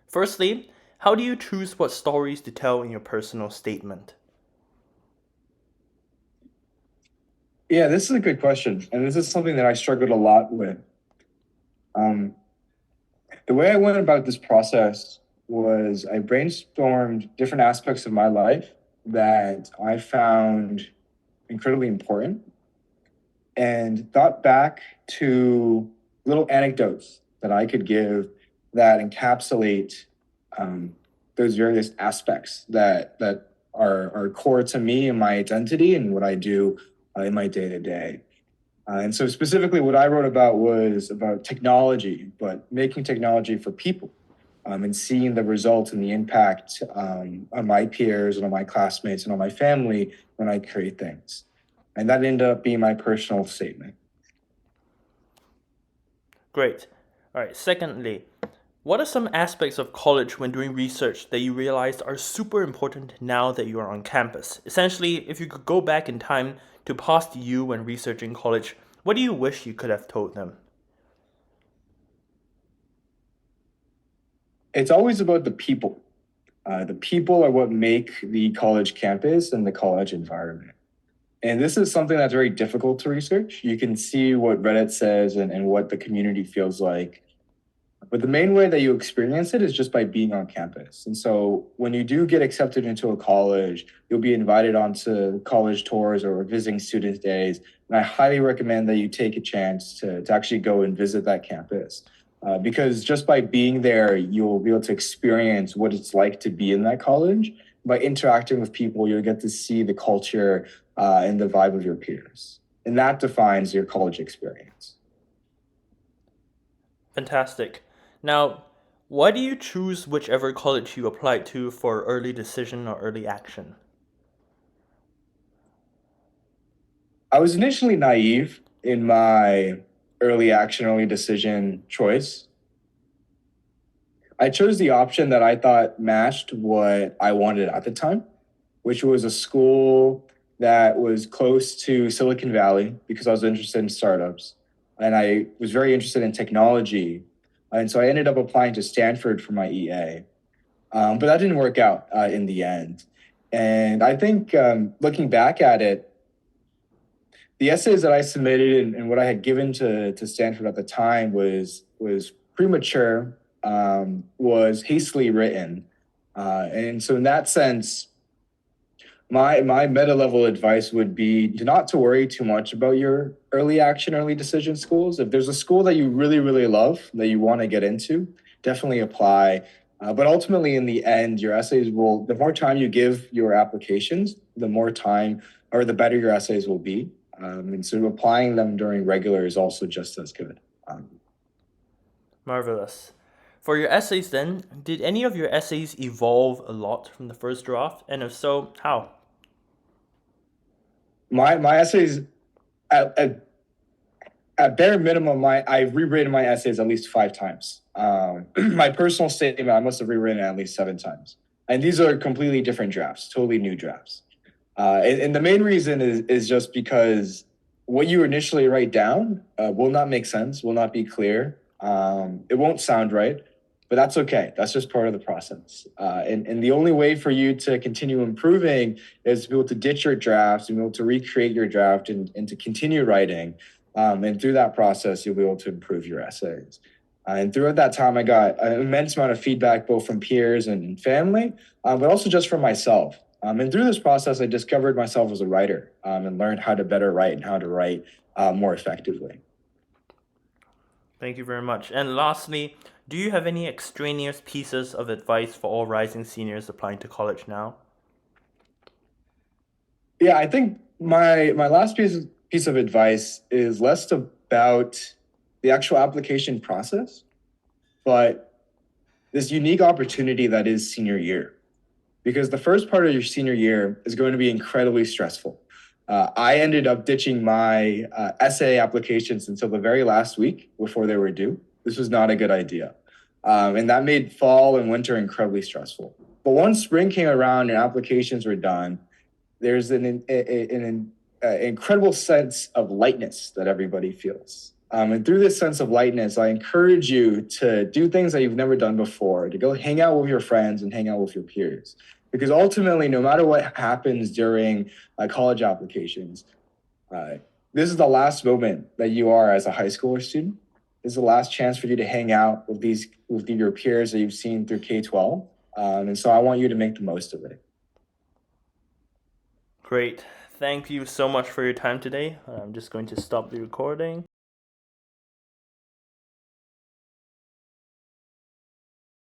Firstly, how do you choose what stories to tell in your personal statement? Yeah, this is a good question. And this is something that I struggled a lot with. Um, the way I went about this process was I brainstormed different aspects of my life that I found incredibly important and thought back to little anecdotes that I could give that encapsulate um, those various aspects that are core to me and my identity and what I do in my day to day. And so specifically what I wrote about was about technology, but making technology for people and seeing the results and the impact on my peers and on my classmates and on my family when I create things. And that ended up being my personal statement. Great. All right. Secondly, what are some aspects of college when doing research that you realized are super important now that you are on campus? Essentially, if you could go back in time to past you when researching college, what do you wish you could have told them? It's always about the people. The people are what make the college campus and the college environment. And this is something that's very difficult to research. You can see what Reddit says and what the community feels like. But the main way that you experience it is just by being on campus. And so when you do get accepted into a college, you'll be invited onto college tours or visiting student days. And I highly recommend that you take a chance to actually go and visit that campus. Because just by being there, you'll be able to experience what it's like to be in that college. By interacting with people, you'll get to see the culture and the vibe of your peers. And that defines your college experience. Fantastic. Now, why do you choose whichever college you applied to for early decision or early action? I was initially naive in my early action, early decision choice. I chose the option that I thought matched what I wanted at the time, which was a school that was close to Silicon Valley because I was interested in startups and I was very interested in technology. And so I ended up applying to Stanford for my EA. But that didn't work out in the end. And I think looking back at it, the essays that I submitted and what I had given to Stanford at the time was premature, was hastily written, and so in that sense, my meta level advice would be to not to worry too much about your early action, early decision schools. If there's a school that you really love that you want to get into, definitely apply. But ultimately, in the end, your essays will. The more time you give your applications, the more time or the better your essays will be. And so applying them during regular is also just as good. Um, Marvelous. For your essays, then, did any of your essays evolve a lot from the first draft? And if so, how? my essays at, at at bare minimum, I've rewritten my essays at least 5 times. My personal statement, I must have rewritten it at least 7 times, and these are completely different drafts, totally new drafts. And the main reason is just because what you initially write down will not make sense, will not be clear. It won't sound right, but that's okay. That's just part of the process. And the only way for you to continue improving is to be able to ditch your drafts and be able to recreate your draft and to continue writing. And through that process, you'll be able to improve your essays. And throughout that time, I got an immense amount of feedback, both from peers and family, but also just from myself. And through this process, I discovered myself as a writer and learned how to better write and how to write more effectively. Thank you very much. And lastly, do you have any extraneous pieces of advice for all rising seniors applying to college now? Yeah, I think my last piece of advice is less about the actual application process, but this unique opportunity that is senior year. Because the first part of your senior year is going to be incredibly stressful. I ended up ditching my essay applications until the very last week before they were due. This was not a good idea. And that made fall and winter incredibly stressful. But once spring came around and applications were done, there's an incredible sense of lightness that everybody feels. And through this sense of lightness, I encourage you to do things that you've never done before, to go hang out with your friends and hang out with your peers. Because ultimately, no matter what happens during college applications, this is the last moment that you are as a high schooler student. This is the last chance for you to hang out with your peers that you've seen through K-12. And so I want you to make the most of it. Great. Thank you so much for your time today. I'm just going to stop the recording.